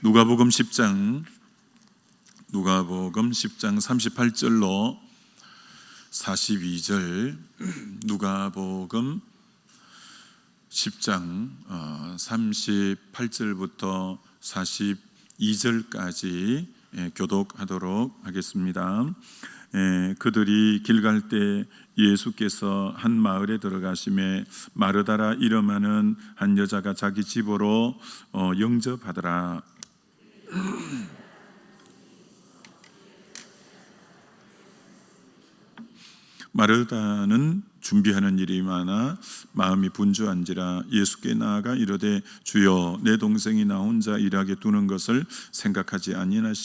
누가복음 10장 38절로 42절, 누가복음 10장 38절부터 42절까지 교독하도록 하겠습니다. 그들이 길 갈 때 예수께서 한 마을에 들어가심에 마르다라 이름하는 한 여자가 자기 집으로 영접하더라. 마르다는 준비하는 일이 많아 마음이 분주한지라 예수께 나아가 이르되 주여, 내 동생이 나 혼자 일하게 두는 것을 생각하지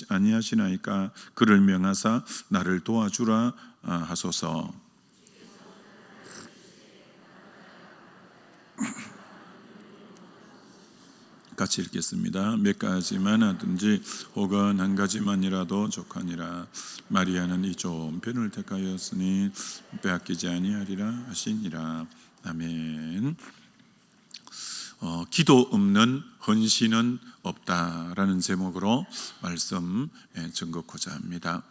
아니하시나이까? 그를 명하사 나를 도와주라 하소서. 같이 읽겠습니다. 몇 가지만 하든지 혹은 한 가지만이라도 족하니라. 마리아는 이 좋은 편을 택하였으니 빼앗기지 아니하리라 하시니라. 아멘. 기도 없는 헌신은 없다라는 제목으로 말씀 전곡하고자 합니다.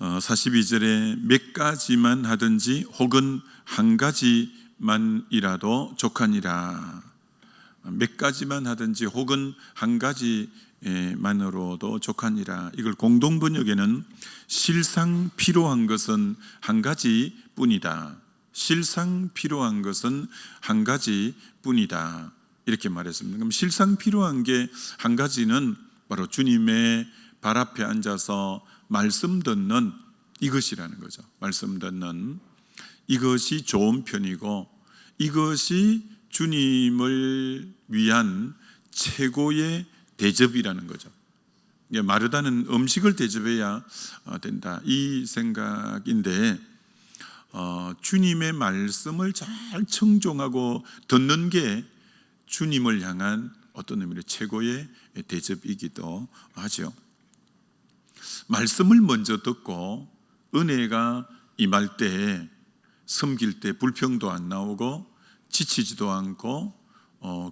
42절에 몇 가지만 하든지 혹은 한 가지만이라도 족하니라. 몇 가지만 하든지 혹은 한 가지만으로도 족하니라. 이걸 공동번역에는 실상 필요한 것은 한 가지뿐이다, 실상 필요한 것은 한 가지뿐이다, 이렇게 말했습니다. 그럼 실상 필요한 게 한 가지는 바로 주님의 발 앞에 앉아서 말씀 듣는 이것이라는 거죠. 말씀 듣는 이것이 좋은 편이고, 이것이 주님을 위한 최고의 대접이라는 거죠. 마르다는 음식을 대접해야 된다, 이 생각인데, 주님의 말씀을 잘 청종하고 듣는 게 주님을 향한 어떤 의미로 최고의 대접이기도 하죠. 말씀을 먼저 듣고 은혜가 임할 때, 섬길 때 불평도 안 나오고 지치지도 않고,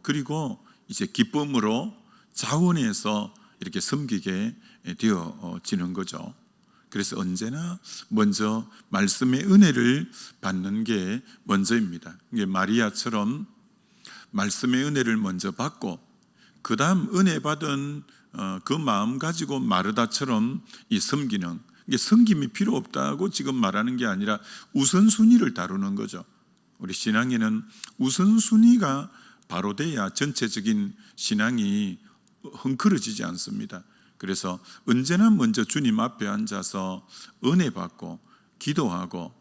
그리고 이제 기쁨으로 자원해서 이렇게 섬기게 되어지는 거죠. 그래서 언제나 먼저 말씀의 은혜를 받는 게 먼저입니다. 이게 마리아처럼 말씀의 은혜를 먼저 받고, 그 다음 은혜 받은 그 마음 가지고 마르다처럼 이 섬기는, 이게 섬김이 필요 없다고 지금 말하는 게 아니라 우선순위를 다루는 거죠. 우리 신앙에는 우선순위가 바로 돼야 전체적인 신앙이 헝클어지지 않습니다. 그래서 언제나 먼저 주님 앞에 앉아서 은혜 받고 기도하고,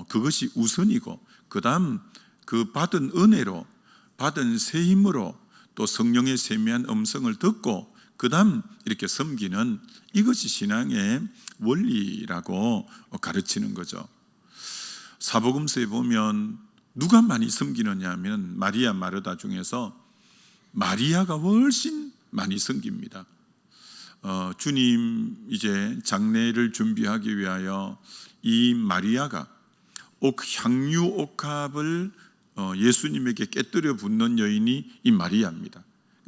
그것이 우선이고, 그 다음 그 받은 은혜로, 받은 새 힘으로 또 성령의 세미한 음성을 듣고 그 다음 이렇게 섬기는, 이것이 신앙의 원리라고 가르치는 거죠. 사복음서에 보면 누가 많이 섬기느냐 하면 마리아, 마르다 중에서 마리아가 훨씬 많이 섬깁니다. 주님 이제 장례를 준비하기 위하여 이 마리아가 향유 옥합을 예수님에게 깨뜨려 붓는 여인이 이 마리아입니다.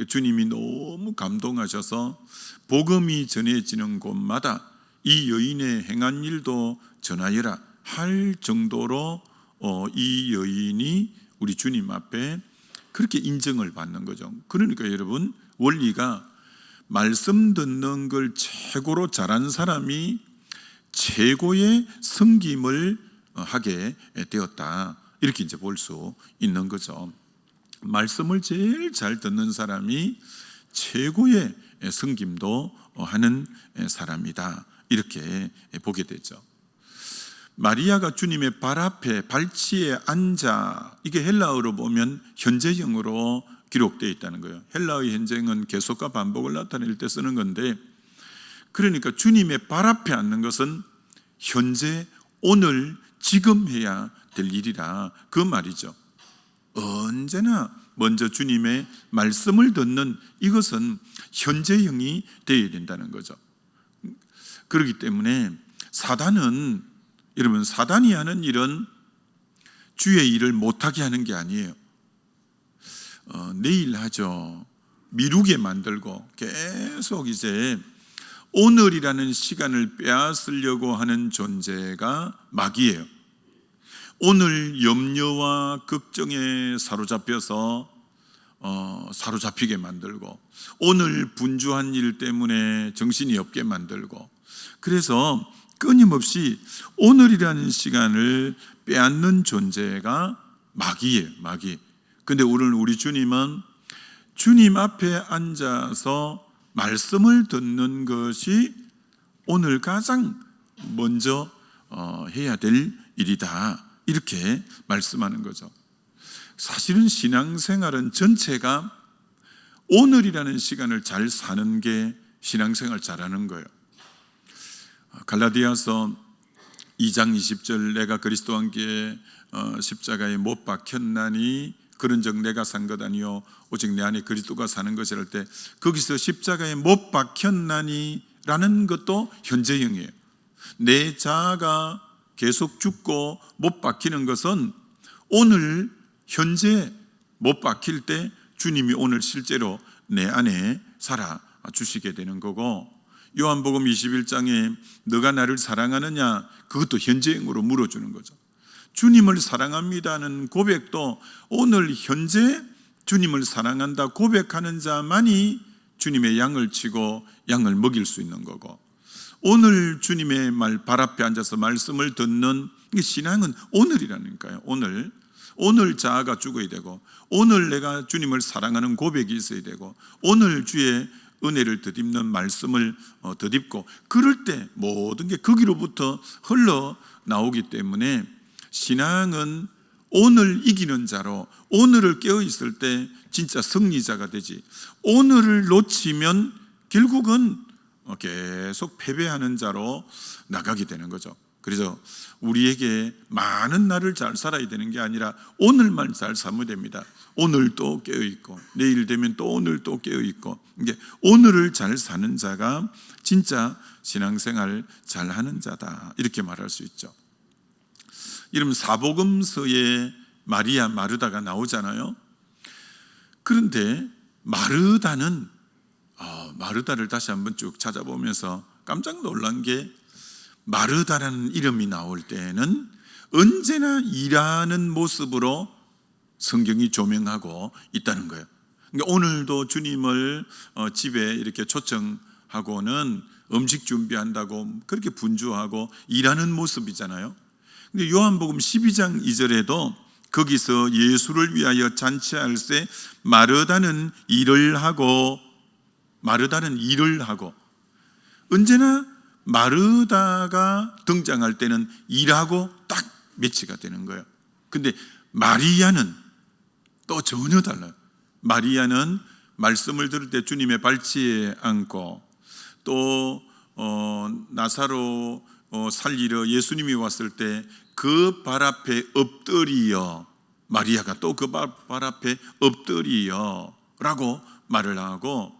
주님이 너무 감동하셔서 복음이 전해지는 곳마다 이 여인의 행한 일도 전하여라 할 정도로 이 여인이 우리 주님 앞에 그렇게 인정을 받는 거죠. 그러니까 여러분, 원리가 말씀 듣는 걸 최고로 잘한 사람이 최고의 섬김을 하게 되었다, 이렇게 이제 볼 수 있는 거죠. 말씀을 제일 잘 듣는 사람이 최고의 섬김도 하는 사람이다, 이렇게 보게 되죠. 마리아가 주님의 발 앞에 발치에 앉아, 이게 헬라어로 보면 현재형으로 기록되어 있다는 거예요. 헬라어의 현재형은 계속과 반복을 나타낼 때 쓰는 건데, 그러니까 주님의 발 앞에 앉는 것은 현재, 오늘, 지금 해야 될 일이라 그 말이죠. 언제나 먼저 주님의 말씀을 듣는 이것은 현재형이 되어야 된다는 거죠. 그렇기 때문에 사단은, 여러분, 사단이 하는 일은 주의 일을 못하게 하는 게 아니에요. 내일 하죠, 미루게 만들고 계속 이제 오늘이라는 시간을 빼앗으려고 하는 존재가 마귀예요. 오늘 염려와 걱정에 사로잡혀서 사로잡히게 만들고, 오늘 분주한 일 때문에 정신이 없게 만들고, 그래서 끊임없이 오늘이라는 시간을 빼앗는 존재가 마귀예요. 마귀. 근데 우리 주님은 주님 앞에 앉아서 말씀을 듣는 것이 오늘 가장 먼저 해야 될 일이다, 이렇게 말씀하는 거죠. 사실은 신앙생활은 전체가 오늘이라는 시간을 잘 사는 게 신앙생활 잘하는 거예요. 갈라디아서 2장 20절, 내가 그리스도와 함께 십자가에 못 박혔나니 그런즉 내가 산 것 아니요 오직 내 안에 그리스도가 사는 것이라 할 때, 거기서 십자가에 못 박혔나니 라는 것도 현재형이에요. 내 자아가 계속 죽고 못 박히는 것은 오늘 현재 못 박힐 때 주님이 오늘 실제로 내 안에 살아 주시게 되는 거고, 요한복음 21장에 너가 나를 사랑하느냐, 그것도 현재형으로 물어주는 거죠. 주님을 사랑합니다는 고백도 오늘 현재 주님을 사랑한다 고백하는 자만이 주님의 양을 치고 양을 먹일 수 있는 거고, 오늘 주님의 발 앞에 앉아서 말씀을 듣는 신앙은 오늘이라니까요. 오늘 자아가 죽어야 되고, 오늘 내가 주님을 사랑하는 고백이 있어야 되고, 오늘 주의 은혜를 덧입는 말씀을 덧입고, 그럴 때 모든 게 거기로부터 흘러나오기 때문에 신앙은 오늘 이기는 자로, 오늘을 깨어있을 때 진짜 승리자가 되지, 오늘을 놓치면 결국은 계속 패배하는 자로 나가게 되는 거죠. 그래서 우리에게 많은 날을 잘 살아야 되는 게 아니라 오늘만 잘 살면 됩니다. 오늘 또 깨어있고, 내일 되면 또 오늘 또 깨어있고, 이게 오늘을 잘 사는 자가 진짜 신앙생활 잘하는 자다, 이렇게 말할 수 있죠. 이러면 사복음서에 마리아, 마르다가 나오잖아요. 그런데 마르다를 다시 한번 쭉 찾아보면서 깜짝 놀란 게, 마르다라는 이름이 나올 때에는 언제나 일하는 모습으로 성경이 조명하고 있다는 거예요. 그러니까 오늘도 주님을 집에 이렇게 초청하고는 음식 준비한다고 그렇게 분주하고 일하는 모습이잖아요. 근데 요한복음 12장 2절에도 거기서 예수를 위하여 잔치할 때 마르다는 일을 하고, 언제나 마르다가 등장할 때는 일하고 딱 매치가 되는 거예요. 근데 마리아는 또 전혀 달라요. 마리아는 말씀을 들을 때 주님의 발치에 앉고, 또 나사로 살리러 예수님이 왔을 때 그 발 앞에 엎드리어, 마리아가 또 그 발 앞에 엎드리어 라고 말을 하고,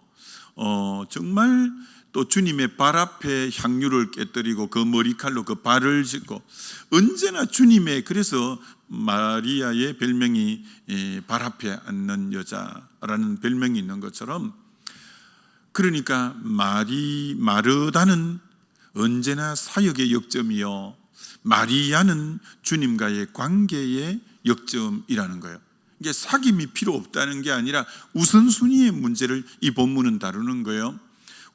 정말 또 주님의 발 앞에 향유를 깨뜨리고 그 머리칼로 그 발을 짚고, 언제나 주님의, 그래서 마리아의 별명이 발 앞에 앉는 여자라는 별명이 있는 것처럼, 그러니까 마르다는 언제나 사역의 역점이요, 마리아는 주님과의 관계의 역점이라는 거예요. 이게 사귐이 필요 없다는 게 아니라 우선순위의 문제를 이 본문은 다루는 거예요.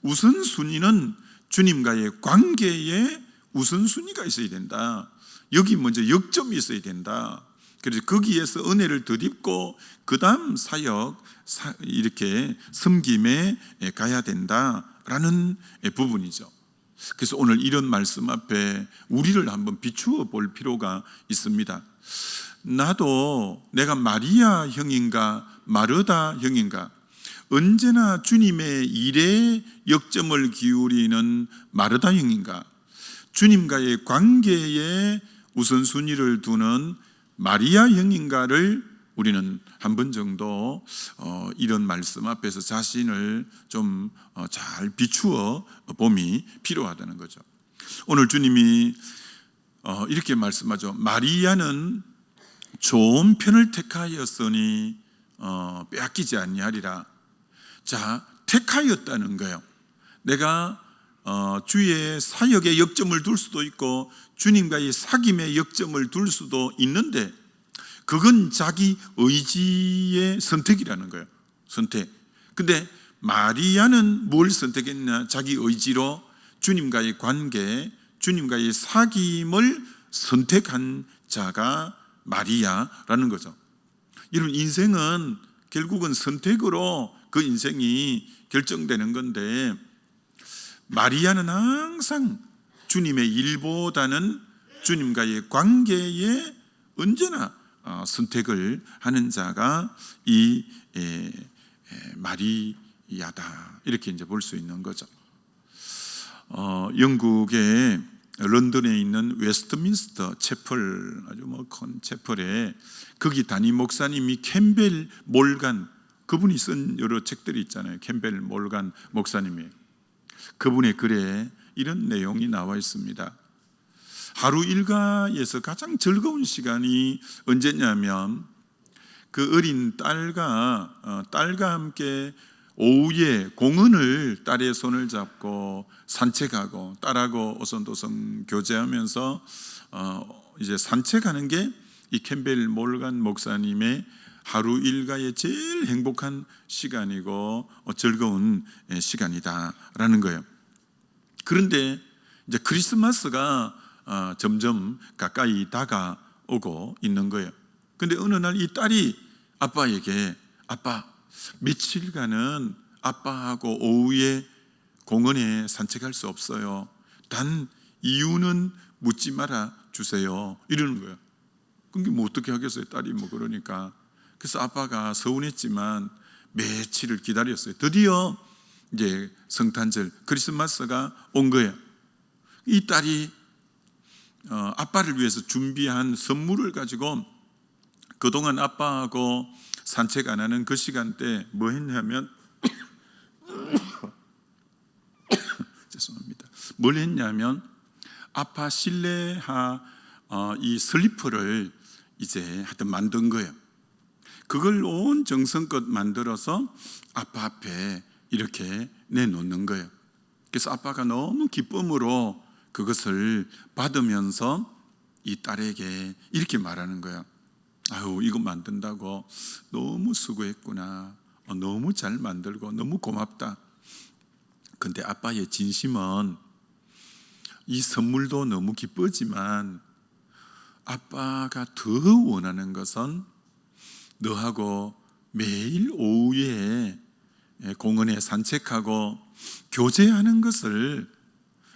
우선순위는 주님과의 관계에 우선순위가 있어야 된다. 여기 먼저 역점이 있어야 된다. 그래서 거기에서 은혜를 덧입고 그 다음 사역, 이렇게 섬김에 가야 된다라는 부분이죠. 그래서 오늘 이런 말씀 앞에 우리를 한번 비추어 볼 필요가 있습니다. 나도 내가 마리아 형인가 마르다 형인가, 언제나 주님의 일에 역점을 기울이는 마르다 형인가, 주님과의 관계에 우선순위를 두는 마리아 형인가를 우리는 한 번 정도 이런 말씀 앞에서 자신을 좀 잘 비추어 봄이 필요하다는 거죠. 오늘 주님이 이렇게 말씀하죠. 마리아는 좋은 편을 택하였으니 빼앗기지 아니하리라. 자, 택하였다는 거예요. 내가 주의 사역에 역점을 둘 수도 있고 주님과의 사귐에 역점을 둘 수도 있는데 그건 자기 의지의 선택이라는 거예요. 선택. 근데 마리아는 뭘 선택했냐? 자기 의지로 주님과의 관계, 주님과의 사귐을 선택한 자가 마리아라는 거죠. 여러분, 인생은 결국은 선택으로 그 인생이 결정되는 건데 마리아는 항상 주님의 일보다는 주님과의 관계에 언제나 선택을 하는 자가 이 마리아다, 이렇게 이제 볼 수 있는 거죠. 영국의 런던에 있는 웨스트민스터 채플, 아주 큰 채플에 거기 담임 목사님이 캠벨 몰간, 그분이 쓴 여러 책들이 있잖아요. 캠벨 몰간 목사님이, 그분의 글에 이런 내용이 나와 있습니다. 하루 일과에서 가장 즐거운 시간이 언제냐면 그 어린 딸과 함께 오후에 공원을 딸의 손을 잡고 산책하고 딸하고 오손도손 교제하면서 이제 산책하는 게 이 캠벨 몰간 목사님의 하루 일과의 제일 행복한 시간이고 즐거운 시간이다라는 거예요. 그런데 이제 크리스마스가 점점 가까이 다가오고 있는 거예요. 근데 어느 날 이 딸이 아빠에게, 아빠, 며칠간은 아빠하고 오후에 공원에 산책할 수 없어요. 단 이유는 묻지 말아 주세요, 이러는 거예요. 그게 뭐 어떻게 하겠어요, 딸이 뭐 그러니까. 그래서 아빠가 서운했지만 며칠을 기다렸어요. 드디어 이제 성탄절, 크리스마스가 온 거예요. 이 딸이 아빠를 위해서 준비한 선물을 가지고 그동안 아빠하고 산책 안 하는 그 시간대 뭐 했냐면 죄송합니다. 뭘 했냐면 아빠 실내화 이 슬리퍼를 이제 하여튼 만든 거예요. 그걸 온 정성껏 만들어서 아빠 앞에 이렇게 내놓는 거예요. 그래서 아빠가 너무 기쁨으로 그것을 받으면서 이 딸에게 이렇게 말하는 거예요. 아유, 이거 만든다고 너무 수고했구나. 너무 잘 만들고 너무 고맙다. 근데 아빠의 진심은 이 선물도 너무 기쁘지만 아빠가 더 원하는 것은 너하고 매일 오후에 공원에 산책하고 교제하는 것을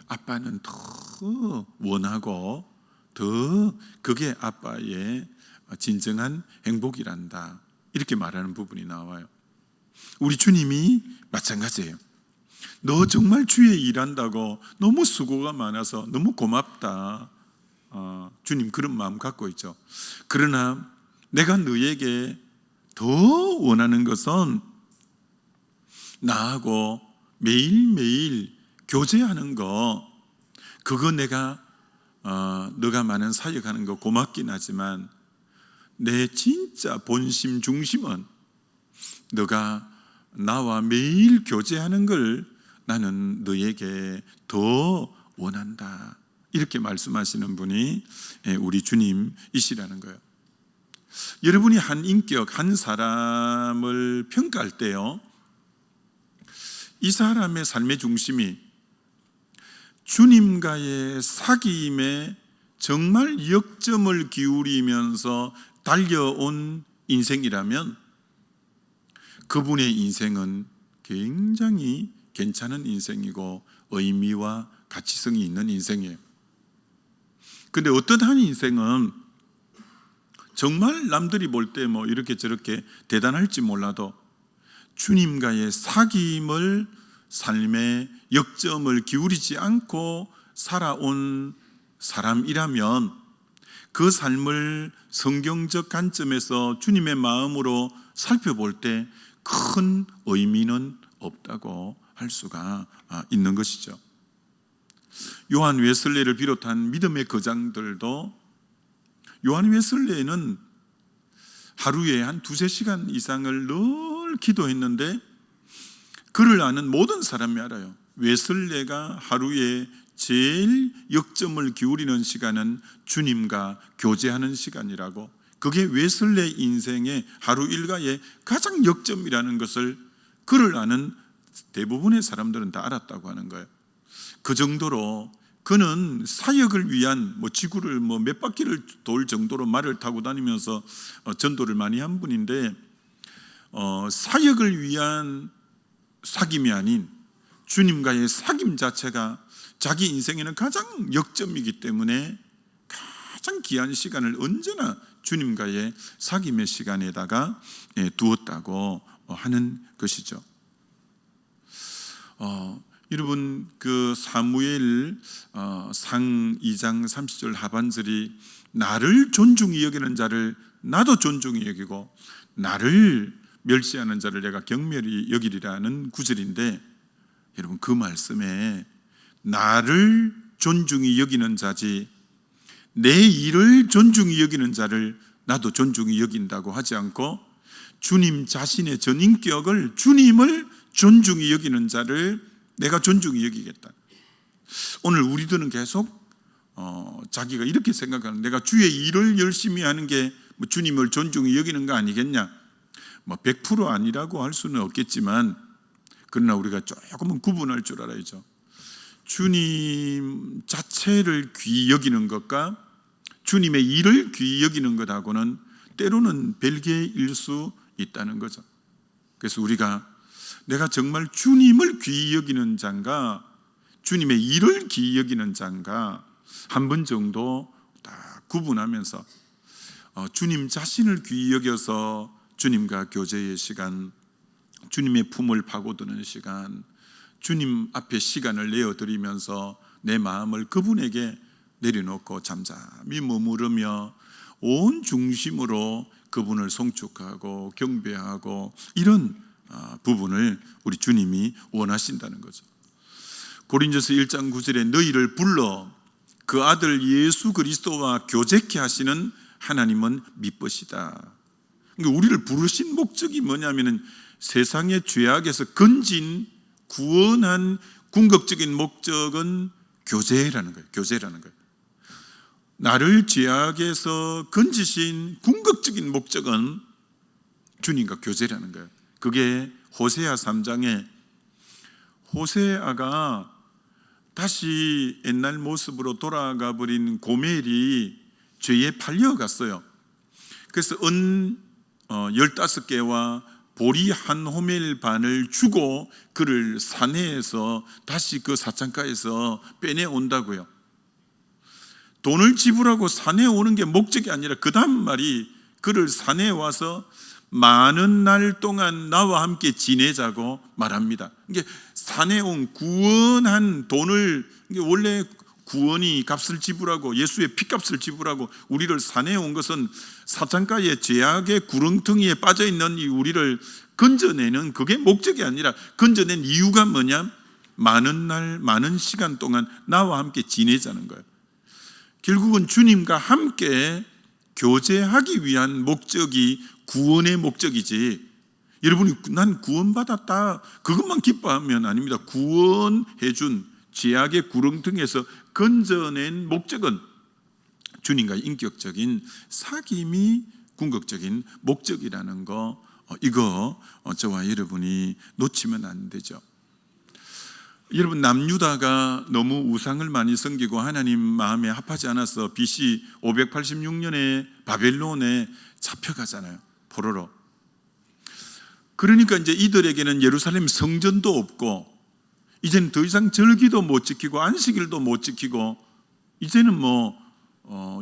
아빠는 더 원하고 더 그게 아빠의 진정한 행복이란다, 이렇게 말하는 부분이 나와요. 우리 주님이 마찬가지예요. 너 정말 주에 일한다고 너무 수고가 많아서 너무 고맙다. 주님 그런 마음 갖고 있죠. 그러나 내가 너에게 더 원하는 것은 나하고 매일매일 교제하는 거, 그거 내가 너가 많은 사역하는 거 고맙긴 하지만 내 진짜 본심 중심은 너가 나와 매일 교제하는 걸 나는 너에게 더 원한다, 이렇게 말씀하시는 분이 우리 주님이시라는 거예요. 여러분이 한 인격, 한 사람을 평가할 때요, 이 사람의 삶의 중심이 주님과의 사귐에 정말 역점을 기울이면서 달려온 인생이라면 그분의 인생은 굉장히 괜찮은 인생이고 의미와 가치성이 있는 인생이에요. 근데 어떤 한 인생은 정말 남들이 볼 때 뭐 이렇게 저렇게 대단할지 몰라도 주님과의 사귐을 삶의 역점을 기울이지 않고 살아온 사람이라면 그 삶을 성경적 관점에서 주님의 마음으로 살펴볼 때 큰 의미는 없다고 할 수가 있는 것이죠. 요한 웨슬레를 비롯한 믿음의 거장들도, 요한 웨슬레는 하루에 한 2-3시간 이상을 늘 기도했는데 그를 아는 모든 사람이 알아요. 웨슬레가 하루에 제일 역점을 기울이는 시간은 주님과 교제하는 시간이라고, 그게 웨슬레 인생의 하루 일과의 가장 역점이라는 것을 그를 아는 대부분의 사람들은 다 알았다고 하는 거예요. 그 정도로 그는 사역을 위한 지구를 몇 바퀴를 돌 정도로 말을 타고 다니면서 전도를 많이 한 분인데, 사역을 위한 사귐이 아닌 주님과의 사귐 자체가 자기 인생에는 가장 역점이기 때문에 가장 귀한 시간을 언제나 주님과의 사귐의 시간에다가 두었다고 하는 것이죠. 여러분, 그 사무엘 상 2장 30절 하반절이 나를 존중히 여기는 자를 나도 존중히 여기고 나를 멸시하는 자를 내가 경멸히 여기리라는 구절인데, 여러분 그 말씀에 나를 존중히 여기는 자지 내 일을 존중히 여기는 자를 나도 존중히 여긴다고 하지 않고, 주님 자신의 전인격을, 주님을 존중히 여기는 자를 내가 존중히 여기겠다. 오늘 우리들은 계속 자기가 이렇게 생각하는, 내가 주의 일을 열심히 하는 게 주님을 존중히 여기는 거 아니겠냐. 100% 아니라고 할 수는 없겠지만, 그러나 우리가 조금은 구분할 줄 알아야죠. 주님 자체를 귀히 여기는 것과 주님의 일을 귀히 여기는 것하고는 때로는 별개일 수 있다는 거죠. 그래서 우리가 내가 정말 주님을 귀히 여기는 자인가, 주님의 일을 귀히 여기는 자인가 한 번 정도 다 구분하면서 주님 자신을 귀히 여겨서 주님과 교제의 시간, 주님의 품을 파고드는 시간, 주님 앞에 시간을 내어드리면서 내 마음을 그분에게 내려놓고 잠잠히 머무르며 온 중심으로 그분을 송축하고 경배하고, 이런 부분을 우리 주님이 원하신다는 거죠. 고린도서 1장 9절에 너희를 불러 그 아들 예수 그리스도와 교제케 하시는 하나님은 미쁘시다. 그러니까 우리를 부르신 목적이 뭐냐면은 세상의 죄악에서 건진 구원한 궁극적인 목적은 교제라는 거예요. 교제라는 거예요. 나를 죄악에서 건지신 궁극적인 목적은 주님과 교제라는 거예요. 그게 호세아 3장에 호세아가 다시 옛날 모습으로 돌아가 버린 고멜이 죄에 팔려갔어요. 그래서 은 15개와 보리 한 호멜 반을 주고 그를 사내에서 다시 그 사창가에서 빼내온다고요. 돈을 지불하고 사내에 오는 게 목적이 아니라 그 다음 말이 그를 사내에 와서 많은 날 동안 나와 함께 지내자고 말합니다. 이게 산에 온 구원한 돈을, 원래 구원이 값을 지불하고 예수의 피값을 지불하고 우리를 산에 온 것은 사창가의 죄악의 구렁텅이에 빠져있는 이 우리를 건져내는, 그게 목적이 아니라 건져낸 이유가 뭐냐? 많은 날 많은 시간 동안 나와 함께 지내자는 거예요. 결국은 주님과 함께 교제하기 위한 목적이 구원의 목적이지, 여러분이 난 구원받았다 그것만 기뻐하면 아닙니다. 구원해준 죄악의 구렁텅이에서 건져낸 목적은 주님과 인격적인 사귐이 궁극적인 목적이라는 거, 이거 저와 여러분이 놓치면 안 되죠. 여러분, 남유다가 너무 우상을 많이 섬기고 하나님 마음에 합하지 않아서 BC 586년에 바벨론에 잡혀가잖아요. 포로로. 그러니까 이제 이들에게는 예루살렘 성전도 없고, 이제는 더 이상 절기도 못 지키고 안식일도 못 지키고, 이제는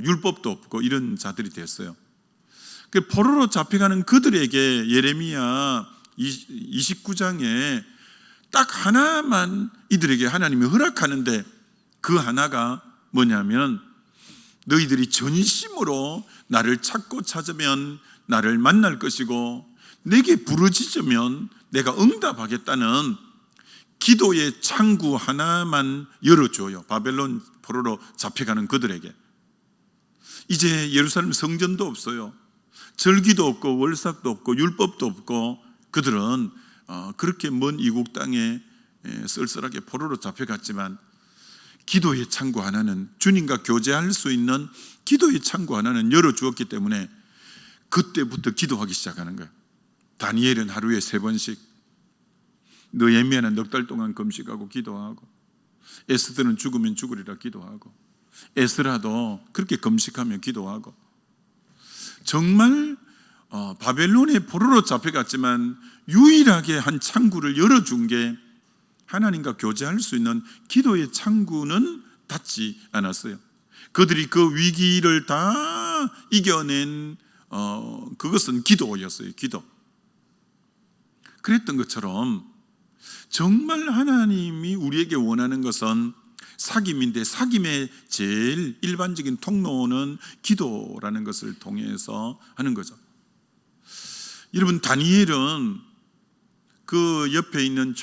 율법도 없고 이런 자들이 됐어요. 그 포로로 잡혀가는 그들에게 예레미야 29장에 딱 하나만 이들에게 하나님이 허락하는데, 그 하나가 뭐냐면 너희들이 전심으로 나를 찾고 찾으면 나를 만날 것이고 내게 부르짖으면 내가 응답하겠다는 기도의 창구 하나만 열어줘요. 바벨론 포로로 잡혀가는 그들에게. 이제 예루살렘 성전도 없어요. 절기도 없고 월삭도 없고 율법도 없고, 그들은 그렇게 먼 이국 땅에 쓸쓸하게 포로로 잡혀갔지만 기도의 창구 하나는, 주님과 교제할 수 있는 기도의 창구 하나는 열어주었기 때문에 그때부터 기도하기 시작하는 거예요. 다니엘은 하루에 3번씩, 느헤미야는 넉 달 동안 금식하고 기도하고, 에스더는 죽으면 죽으리라 기도하고, 에스라도 그렇게 금식하며 기도하고, 정말 바벨론의 포로로 잡혀갔지만 유일하게 한 창구를 열어준 게 하나님과 교제할 수 있는 기도의 창구는 닫지 않았어요. 그들이 그 위기를 다 이겨낸 그것은 기도였어요. 기도. 그랬던 것처럼 정말 하나님이 우리에게 원하는 것은 사귐인데, 사귐의 제일 일반적인 통로는 기도라는 것을 통해서 하는 거죠. 여러분, 다니엘은 그 옆에 있는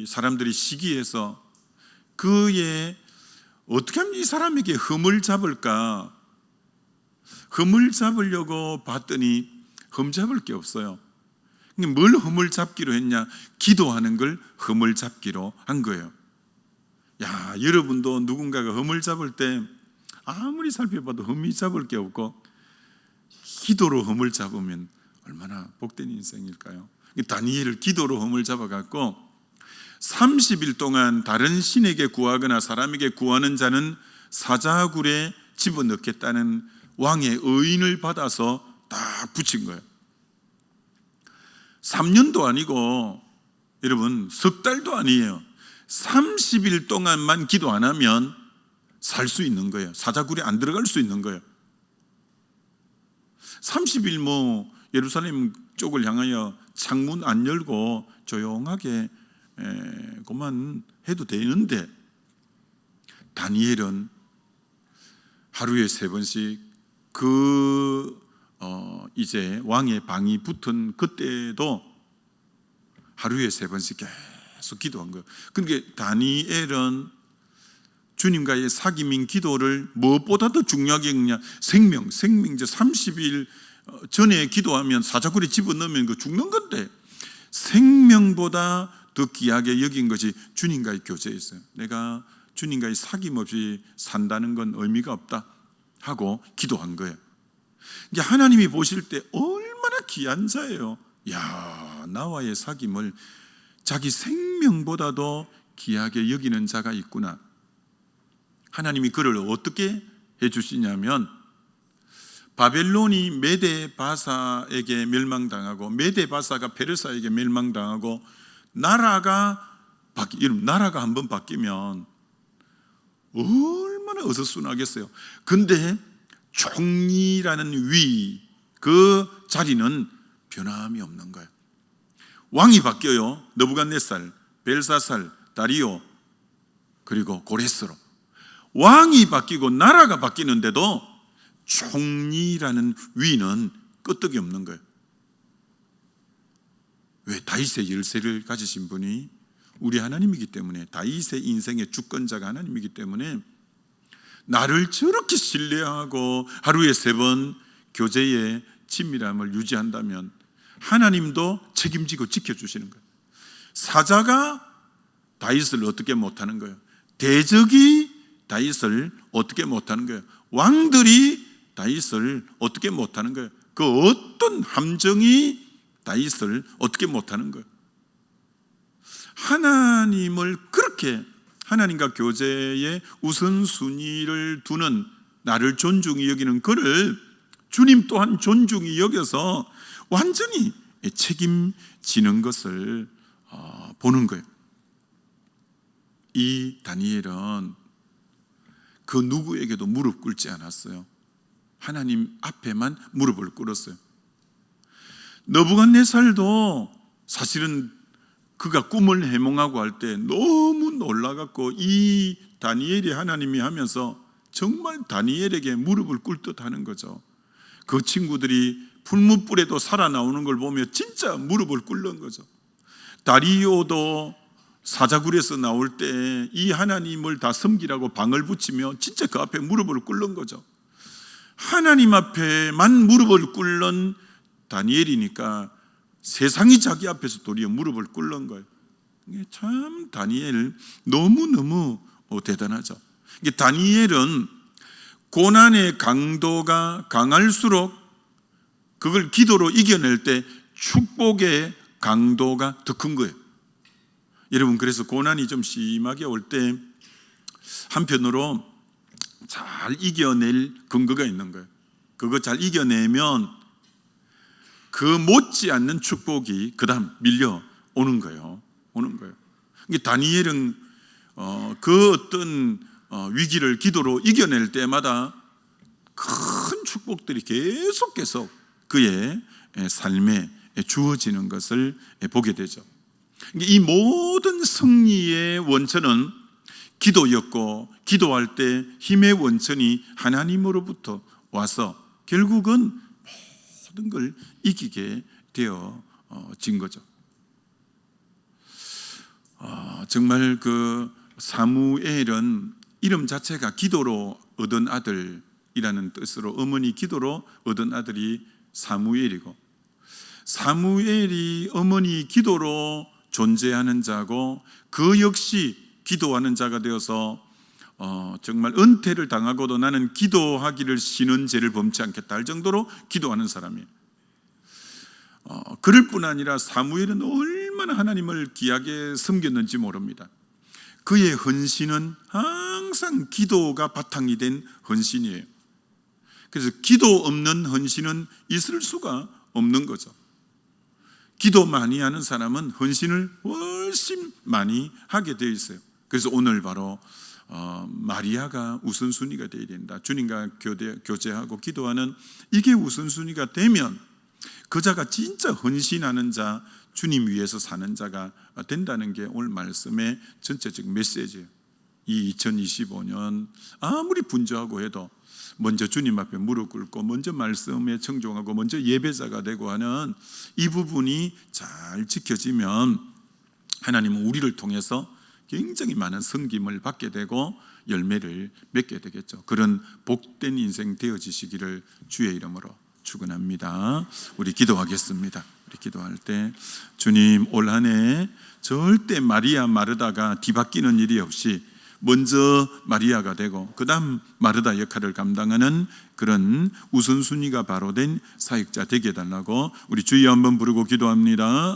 사람들이 시기해서 그의 어떻게 하면 이 사람에게 흠을 잡을까, 흠을 잡으려고 봤더니 흠 잡을 게 없어요. 뭘 흠을 잡기로 했냐? 기도하는 걸 흠을 잡기로 한 거예요. 여러분도 누군가가 흠을 잡을 때 아무리 살펴봐도 흠이 잡을 게 없고 기도로 흠을 잡으면 얼마나 복된 인생일까요? 다니엘을 기도로 흠을 잡아갖고 30일 동안 다른 신에게 구하거나 사람에게 구하는 자는 사자굴에 집어넣겠다는 왕의 의인을 받아서 딱 붙인 거예요. 3년도 아니고 여러분 석 달도 아니에요. 30일 동안만 기도 안 하면 살 수 있는 거예요. 사자굴에 안 들어갈 수 있는 거예요. 30일 예루살렘 쪽을 향하여 창문 안 열고 조용하게 그만 해도 되는데, 다니엘은 하루에 3번씩 이제 왕의 방이 붙은 그때도 하루에 3번씩 계속 기도한 거예요. 그러니까 다니엘은 주님과의 사귐인 기도를 무엇보다도 중요하게 여기냐? 생명 이제 30일 전에 기도하면 사자굴에 집어넣으면 그 죽는 건데, 생명보다 더 귀하게 여긴 것이 주님과의 교제였어요. 내가 주님과의 사귐 없이 산다는 건 의미가 없다 하고 기도한 거예요. 이게 하나님이 보실 때 얼마나 귀한 자예요. 나와의 사귐을 자기 생명보다도 귀하게 여기는 자가 있구나. 하나님이 그를 어떻게 해주시냐면, 바벨론이 메데바사에게 멸망당하고 메데바사가 페르사에게 멸망당하고 나라가 한번 바뀌면 얼마나 어수선하겠어요. 근데 총리라는 그 자리는 변함이 없는 거예요. 왕이 바뀌어요. 느부갓네살, 벨사살, 다리오, 그리고 고레스로. 왕이 바뀌고 나라가 바뀌는데도 총리라는 위는 끄떡이 없는 거예요. 왜? 다윗의 열쇠를 가지신 분이 우리 하나님이기 때문에, 다윗의 인생의 주권자가 하나님이기 때문에 나를 저렇게 신뢰하고 하루에 3번 교제의 친밀함을 유지한다면 하나님도 책임지고 지켜주시는 거예요. 사자가 다윗을 어떻게 못하는 거예요? 대적이 다윗을 어떻게 못하는 거예요? 왕들이 다윗을 어떻게 못하는 거예요? 그 어떤 함정이 다윗을 어떻게 못하는 거예요? 하나님을 그렇게, 하나님과 교제의 우선순위를 두는, 나를 존중히 여기는 그를 주님 또한 존중히 여겨서 완전히 책임지는 것을 보는 거예요. 이 다니엘은 그 누구에게도 무릎 꿇지 않았어요. 하나님 앞에만 무릎을 꿇었어요. 느부갓네살도 사실은 그가 꿈을 해몽하고 할 때 너무 놀라갖고 이 다니엘이 하나님이 하면서 정말 다니엘에게 무릎을 꿇듯 하는 거죠. 그 친구들이 풀무불에도 살아나오는 걸 보며 진짜 무릎을 꿇는 거죠. 다리오도 사자굴에서 나올 때 이 하나님을 다 섬기라고 방을 붙이며 진짜 그 앞에 무릎을 꿇는 거죠. 하나님 앞에만 무릎을 꿇는 다니엘이니까 세상이 자기 앞에서 도리어 무릎을 꿇는 거예요. 이게 참 다니엘 너무너무 대단하죠. 이게 다니엘은 고난의 강도가 강할수록 그걸 기도로 이겨낼 때 축복의 강도가 더 큰 거예요. 여러분, 그래서 고난이 좀 심하게 올 때 한편으로 잘 이겨낼 근거가 있는 거예요. 그거 잘 이겨내면 그 못지않는 축복이 그 다음 밀려오는 거예요. 이게 다니엘은 그 어떤 위기를 기도로 이겨낼 때마다 큰 축복들이 계속 그의 삶에 주어지는 것을 보게 되죠. 이 모든 승리의 원천은 기도였고, 기도할 때 힘의 원천이 하나님으로부터 와서 결국은 모든 걸 이기게 되어진 거죠. 정말 그 사무엘은 이름 자체가 기도로 얻은 아들이라는 뜻으로, 어머니 기도로 얻은 아들이 사무엘이고, 사무엘이 어머니 기도로 존재하는 자고, 그 역시 기도하는 자가 되어서 정말 은퇴를 당하고도 나는 기도하기를 쉬는 죄를 범치 않겠다 할 정도로 기도하는 사람이에요. 그럴 뿐 아니라 사무엘은 얼마나 하나님을 귀하게 섬겼는지 모릅니다. 그의 헌신은 항상 기도가 바탕이 된 헌신이에요. 그래서 기도 없는 헌신은 있을 수가 없는 거죠. 기도 많이 하는 사람은 헌신을 훨씬 많이 하게 되어 있어요. 그래서 오늘 바로 마리아가 우선순위가 되어야 된다. 주님과 교제하고 기도하는 이게 우선순위가 되면 그 자가 진짜 헌신하는 자, 주님 위해서 사는 자가 된다는 게 오늘 말씀의 전체적 메시지예요. 이 2025년 아무리 분주하고 해도 먼저 주님 앞에 무릎 꿇고 먼저 말씀에 청종하고 먼저 예배자가 되고 하는 이 부분이 잘 지켜지면 하나님은 우리를 통해서 굉장히 많은 섬김을 받게 되고 열매를 맺게 되겠죠. 그런 복된 인생 되어지시기를 주의 이름으로 축원합니다. 우리 기도하겠습니다. 우리 기도할 때 주님, 올 한 해 절대 마리아 마르다가 뒤바뀌는 일이 없이 먼저 마리아가 되고 그 다음 마르다 역할을 감당하는 그런 우선순위가 바로 된 사역자 되게 해달라고 우리 주여 한번 부르고 기도합니다.